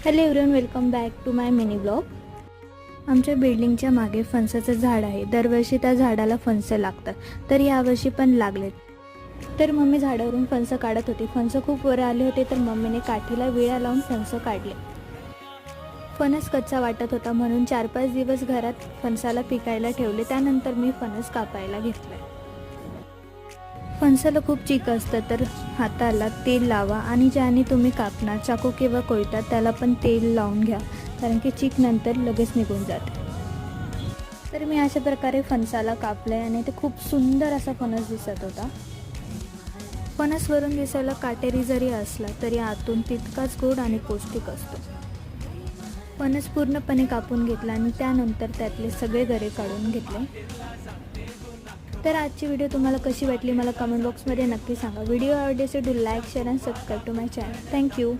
Hello everyone, welcome back to my mini blog. आमच्या बिल्डिंगच्या मागे फणसाचं झाड आहे. दरवर्षी त्या झाडाला फणस लागतात, तर यावर्षी पण लागलेत. तर मम्मी झाडावरून फणस काढत होती. फणस खूप वर आले होते, तर मम्मीने काठीला विळा लावून फणस काढले. फणस कच्चा वाटत होता म्हणून 4-5 दिवस घरात फणसाला पिकायला ठेवले. त्यानंतर मी फणस कापायला घेतला. फणसाला खूप चीक असतं, तर हाताला तेल लावा आणि ज्याने तुम्ही कापणार चाकू किंवा कोयता त्याला पण तेल लावून घ्या, कारण की चीक नंतर लगेच निघून जाते. तर मी अशा प्रकारे फणसाला कापलंय आणि ते खूप सुंदर असा फणस दिसत होता. फणस वरून दिसायला काटेरी जरी असला तरी आतून तितकाच गोड आणि पौष्टिक असतो. फणस पूर्णपणे कापून घेतला आणि त्यानंतर त्यातले सगळे गरे काढून घेतले. तर आजची व्हिडिओ तुम्हाला कशी वाटली मला कमेंट बॉक्समध्ये नक्की सांगा. व्हिडिओ आवडल्यास do like, share and subscribe to my channel. Thank you.